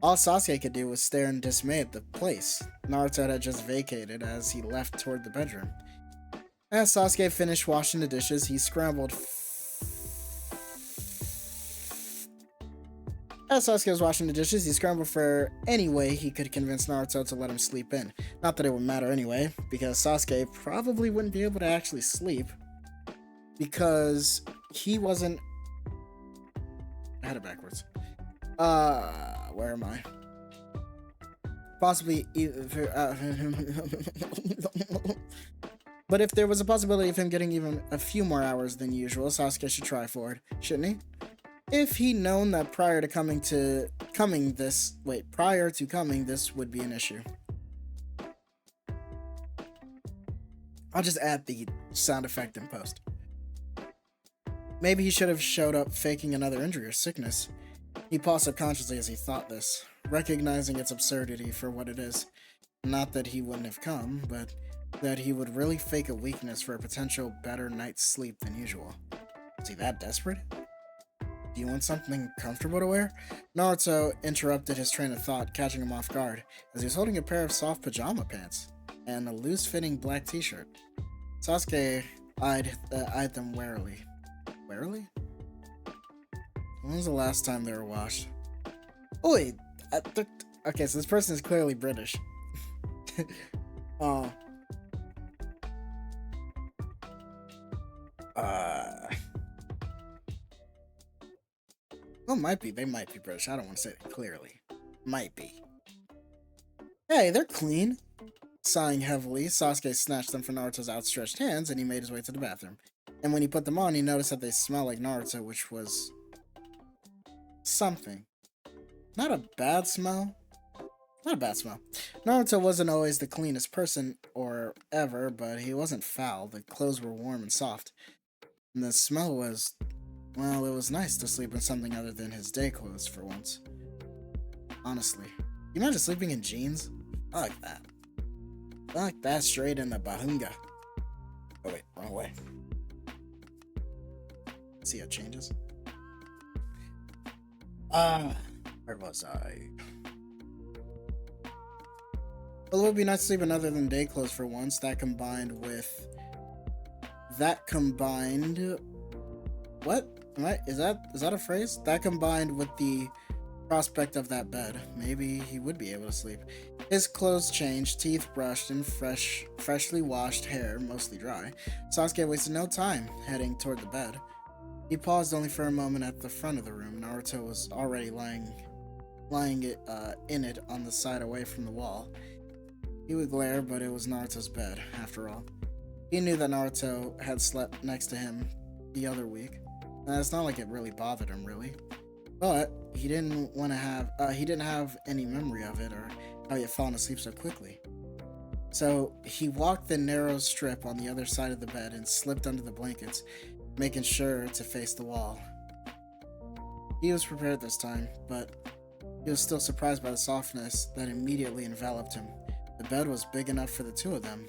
All Sasuke could do was stare in dismay at the place Naruto had just vacated as he left toward the bedroom. As Sasuke finished washing the dishes, he scrambled for any way he could convince Naruto to let him sleep in. Not that it would matter anyway, because Sasuke probably wouldn't be able to actually sleep, because he wasn't... I had it backwards. Where am I? Possibly... But if there was a possibility of him getting even a few more hours than usual, Sasuke should try for it, shouldn't he? If he'd known that prior to coming, this would be an issue. I'll just add the sound effect in post. Maybe he should have showed up faking another injury or sickness. He paused subconsciously as he thought this, recognizing its absurdity for what it is. Not that he wouldn't have come, but that he would really fake a weakness for a potential better night's sleep than usual. Is he that desperate? Do you want something comfortable to wear? Naruto interrupted his train of thought, catching him off guard, as he was holding a pair of soft pajama pants and a loose-fitting black t-shirt. Sasuke eyed them warily. Warily? When was the last time they were washed? Oh wait, Okay, so this person is clearly British. uh, uh, well, might be. They might be British. I don't want to say it clearly. Might be. Hey, they're clean. Sighing heavily, Sasuke snatched them from Naruto's outstretched hands and he made his way to the bathroom. And when he put them on, he noticed that they smelled like Naruto, which was something. Not a bad smell. Not a bad smell. Naruto wasn't always the cleanest person or ever, but he wasn't foul. The clothes were warm and soft. And the smell was, well, it was nice to sleep in something other than his day clothes for once. Honestly. You imagine sleeping in jeans? I like that. I like that straight in the bahunga. Oh wait, wrong way. See how it changes? Where was I? Well, it would be nice to sleep in other than day clothes for once. That combined... What? Is that a phrase? That combined with the prospect of that bed, maybe he would be able to sleep. His clothes changed, teeth brushed, and freshly washed hair, mostly dry. Sasuke wasted no time heading toward the bed. He paused only for a moment at the front of the room. Naruto was already lying in it on the side away from the wall. He would glare, but it was Naruto's bed, after all. He knew that Naruto had slept next to him the other week, and it's not like it really bothered him, really. But he didn't have any memory of it or how he had fallen asleep so quickly. So he walked the narrow strip on the other side of the bed and slipped under the blankets, making sure to face the wall. He was prepared this time, but he was still surprised by the softness that immediately enveloped him. The bed was big enough for the two of them,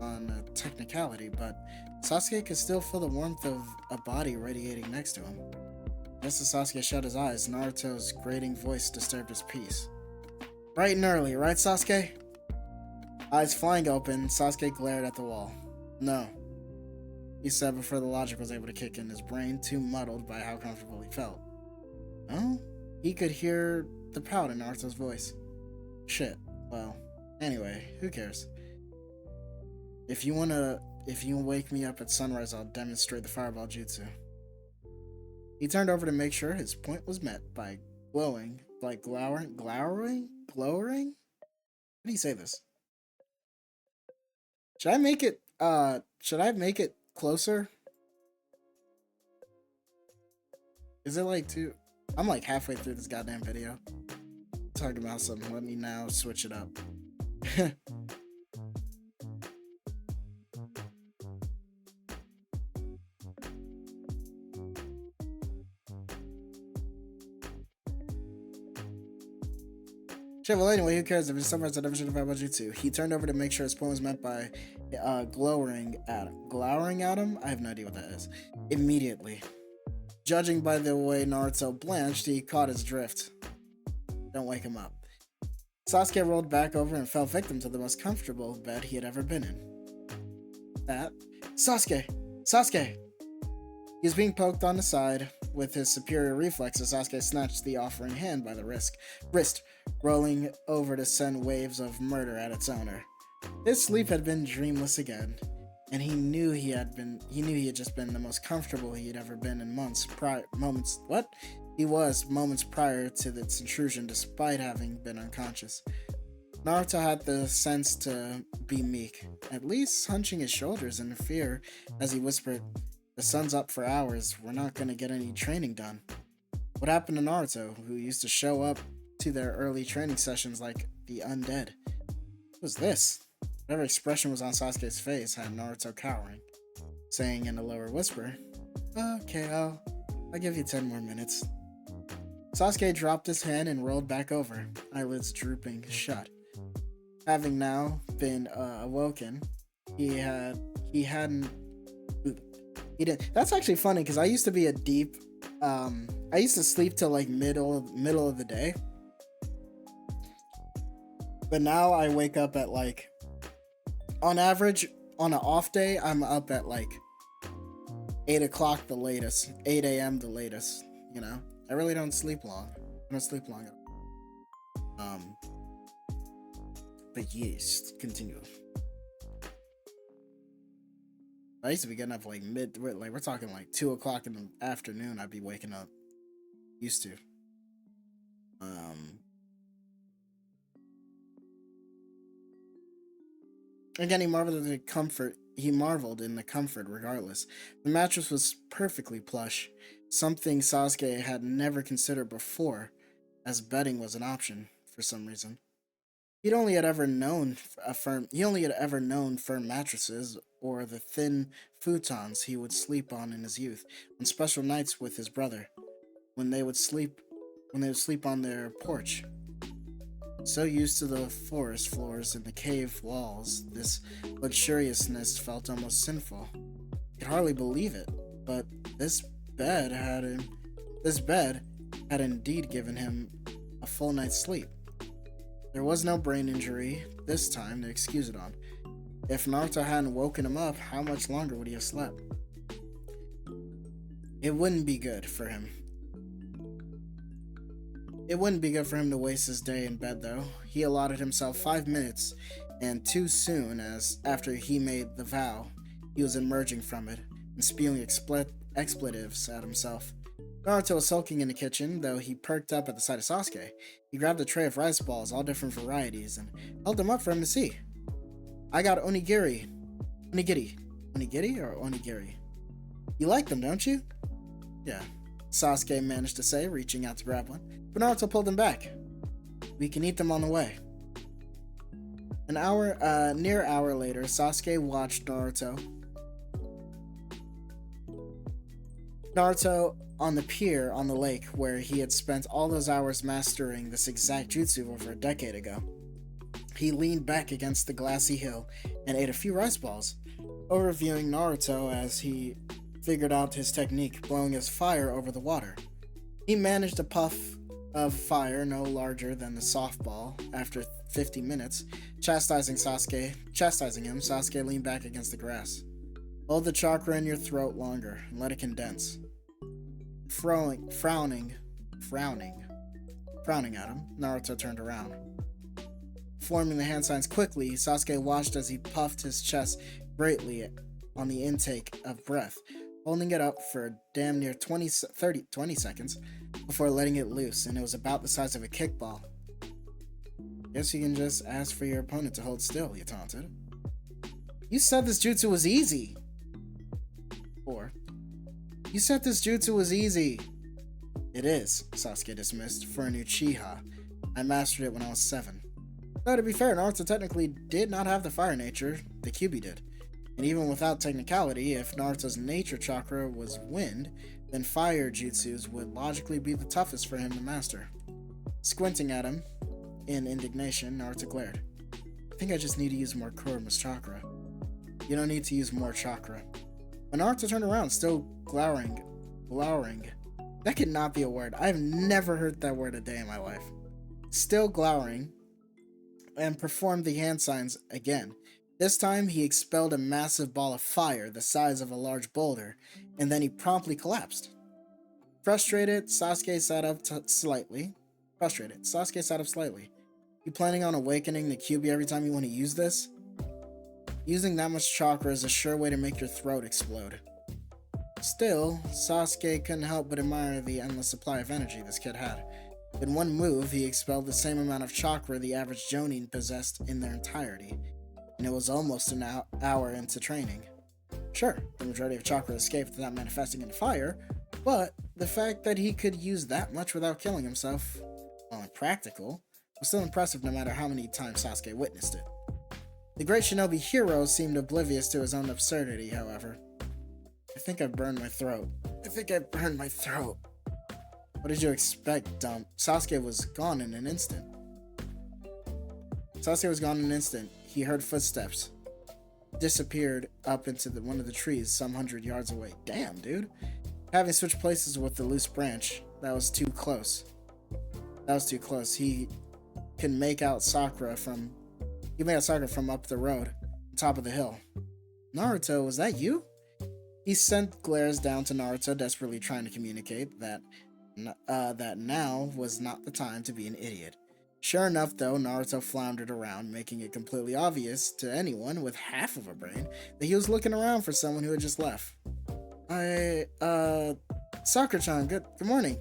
on a technicality, but Sasuke could still feel the warmth of a body radiating next to him. Just as Sasuke shut his eyes, Naruto's grating voice disturbed his peace. Bright and early, right, Sasuke? Eyes flying open, Sasuke glared at the wall. No, he said before the logic was able to kick in, his brain too muddled by how comfortable he felt. No? He could hear the pout in Naruto's voice. Shit. Well, anyway, who cares? If you wake me up at sunrise, I'll demonstrate the fireball jutsu. He turned over to make sure his point was met by glowering? How do you say this? Should I make it closer? Is it like too... I'm like halfway through this goddamn video. Talking about something. Let me now switch it up. Shit, well anyway, who cares if it's sunrise? I never should have about jutsu. He turned over to make sure his point was meant by glowering at him. I have no idea what that is. Immediately. Judging by the way Naruto blanched, he caught his drift. Don't wake him up. Sasuke rolled back over and fell victim to the most comfortable bed he had ever been in. Sasuke! He was being poked on the side. With his superior reflexes, Sasuke snatched the offering hand by the wrist, rolling over to send waves of murder at its owner. His sleep had been dreamless again, and he knew he had just been the most comfortable he had ever been in moments prior to its intrusion, despite having been unconscious. Naruto had the sense to be meek, at least hunching his shoulders in fear as he whispered, "The sun's up for hours, we're not gonna get any training done." What happened to Naruto, who used to show up to their early training sessions like the undead? What was this? Whatever expression was on Sasuke's face had Naruto cowering, saying in a lower whisper, "Okay, I'll give you 10 more minutes." Sasuke dropped his hand and rolled back over, eyelids drooping shut. Having now been awoken, he didn't. That's actually funny because I used to be I used to sleep till like middle of the day, but now I wake up at like, on average, on an off day, I'm up at like 8 o'clock the latest, 8 a.m. the latest. You know, I really don't sleep long. I don't sleep long. But yes, continue. I used to be getting up like we're talking like 2 o'clock in the afternoon. I'd be waking up. Used to. Um. Again, he marveled in the comfort. He marveled in the comfort, regardless. The mattress was perfectly plush, something Sasuke had never considered before, as bedding was an option for some reason. He only had ever known firm mattresses or the thin futons he would sleep on in his youth on special nights with his brother when they would sleep on their porch. So used to the forest floors and the cave walls, this luxuriousness felt almost sinful. He could hardly believe it, but this bed had indeed given him a full night's sleep. There was no brain injury this time to excuse it on. If Naruto hadn't woken him up, how much longer would he have slept? It wouldn't be good for him. It wouldn't be good for him to waste his day in bed, though. He allotted himself 5 minutes, and too soon, as after he made the vow, he was emerging from it and spewing expletives at himself. Naruto was sulking in the kitchen, though he perked up at the sight of Sasuke. He grabbed a tray of rice balls, all different varieties, and held them up for him to see. I got onigiri. Onigiri. Onigiri or onigiri? You like them, don't you? Yeah, Sasuke managed to say, reaching out to grab one. But Naruto pulled him back. We can eat them on the way. Near hour later, Sasuke watched Naruto on the pier on the lake where he had spent all those hours mastering this exact jutsu over a decade ago. He leaned back against the glassy hill and ate a few rice balls, overviewing Naruto as he figured out his technique, blowing his fire over the water. He managed a puff of fire no larger than the softball after 50 minutes. Chastising him, Sasuke leaned back against the grass. Hold the chakra in your throat longer and let it condense. Frowning at him, Naruto turned around. Forming the hand signs quickly, Sasuke watched as he puffed his chest greatly on the intake of breath, holding it up for damn near 20 seconds before letting it loose, and it was about the size of a kickball. Guess you can just ask for your opponent to hold still, he taunted. You said this jutsu was easy! Or, you said this jutsu was easy! It is, Sasuke dismissed, for a new Uchiha. I mastered it when I was 7. Though to be fair, Naruto technically did not have the fire nature, the Kyuubi did. And even without technicality, if Naruto's nature chakra was wind, then fire jutsus would logically be the toughest for him to master. Squinting at him in indignation, Naruto glared. I think I just need to use more Kurama's chakra. You don't need to use more chakra. When Naruto turned around, still glowering. That could not be a word. I've never heard that word a day in my life. Still glowering, and performed the hand signs again. This time, he expelled a massive ball of fire the size of a large boulder, and then he promptly collapsed. Frustrated, Sasuke sat up slightly. You planning on awakening the Kyuubi every time you want to use this? Using that much chakra is a sure way to make your throat explode. Still, Sasuke couldn't help but admire the endless supply of energy this kid had. In one move, he expelled the same amount of chakra the average Jonin possessed in their entirety, and it was almost an hour into training. Sure, the majority of chakra escaped without manifesting into fire, but the fact that he could use that much without killing himself, while impractical, was still impressive no matter how many times Sasuke witnessed it. The great shinobi hero seemed oblivious to his own absurdity, however. I think I burned my throat. What did you expect, dump? Sasuke was gone in an instant. He heard footsteps. Disappeared up into one of the trees some 100 yards away. Damn, dude. Having switched places with the loose branch, that was too close. He can make out Sakura from up the road, top of the hill. Naruto, was that you? He sent glares down to Naruto, desperately trying to communicate that now was not the time to be an idiot. Sure enough, though, Naruto floundered around, making it completely obvious to anyone with half of a brain that he was looking around for someone who had just left. Sakura-chan, good morning.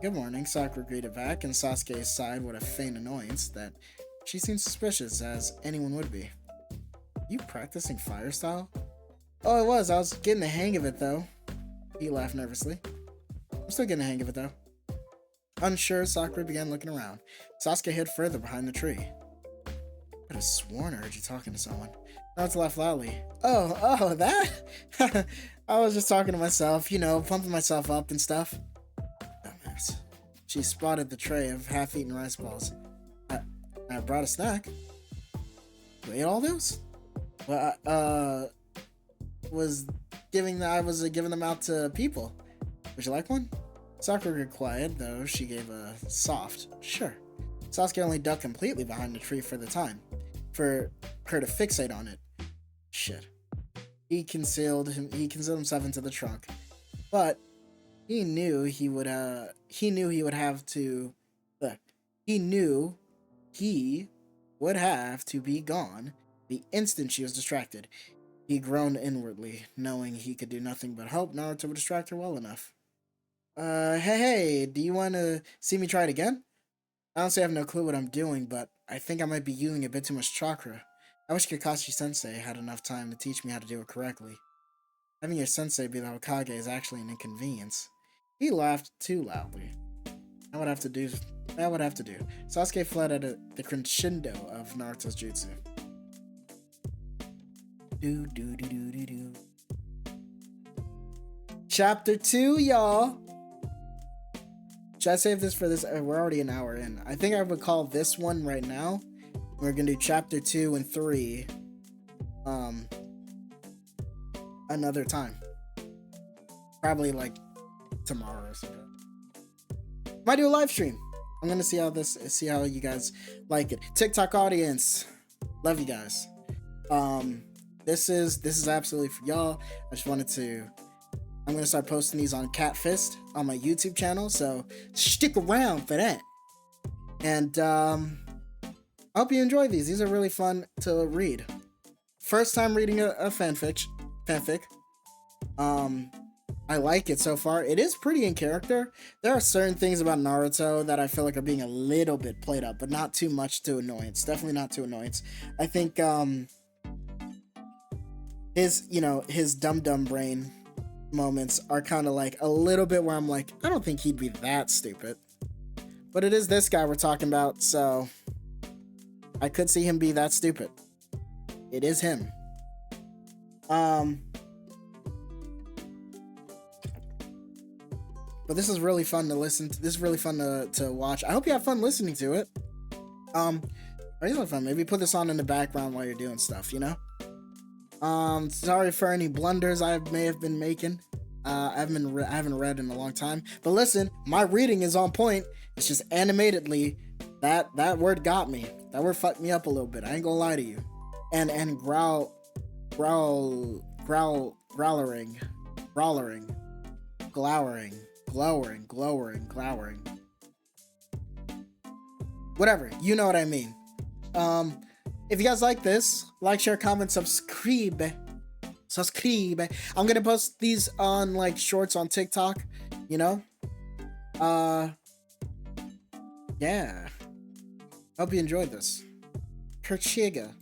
Good morning, Sakura greeted back, and Sasuke sighed with a faint annoyance that she seemed suspicious, as anyone would be. You practicing fire style? Oh, it was. I was getting the hang of it, though. He laughed nervously. I'm still getting the hang of it, though. Unsure, Sakura began looking around. Sasuke hid further behind the tree. I could have sworn I heard you talking to someone. Naruto laughed loudly. Oh, that? I was just talking to myself, pumping myself up and stuff. Dumbass. She spotted the tray of half-eaten rice balls. I brought a snack. You ate all those? Well, I was giving them out to people. Would you like one? Sakura grew quiet, though she gave a soft sure. Sasuke only ducked completely behind the tree for the time, for her to fixate on it. Shit. He concealed himself into the trunk, but he knew he would have to be gone the instant she was distracted. He groaned inwardly, knowing he could do nothing but hope Naruto would distract her well enough. Hey, do you want to see me try it again? I honestly have no clue what I'm doing, but I think I might be using a bit too much chakra. I wish Kakashi-sensei had enough time to teach me how to do it correctly. Having your sensei be the Hokage is actually an inconvenience. He laughed too loudly. That would have to do. Sasuke fled at the crescendo of Naruto's jutsu. Chapter 2, y'all. Should I save this for this? We're already an hour in. I think I would call this one right now. We're gonna do chapter 2 and 3 another time. Probably like tomorrow or something. Might do a live stream. I'm gonna see how you guys like it. TikTok audience, love you guys. This is absolutely for y'all. I'm gonna start posting these on Catfist on my YouTube channel, so stick around for that. And I hope you enjoy these. These are really fun to read. First time reading a fanfic. I like it so far. It is pretty in character. There are certain things about Naruto that I feel like are being a little bit played up, but not too much to annoyance. Definitely not to annoyance. I think his dumb brain moments are kind of like a little bit where I'm like, I don't think he'd be that stupid. But it is this guy we're talking about, so I could see him be that stupid. It is him. But this is really fun to listen to. This is really fun to watch. I hope you have fun listening to it. Really fun. Maybe put this on in the background while you're doing stuff, Sorry for any blunders I may have been making. I haven't read in a long time. But listen, my reading is on point. It's just animatedly that word got me. That word fucked me up a little bit. I ain't gonna lie to you. And glowering, glowering. Whatever, you know what I mean. If you guys like this, like, share, comment, subscribe. I'm gonna post these on like shorts on TikTok, yeah. Hope you enjoyed this. Kerchiga.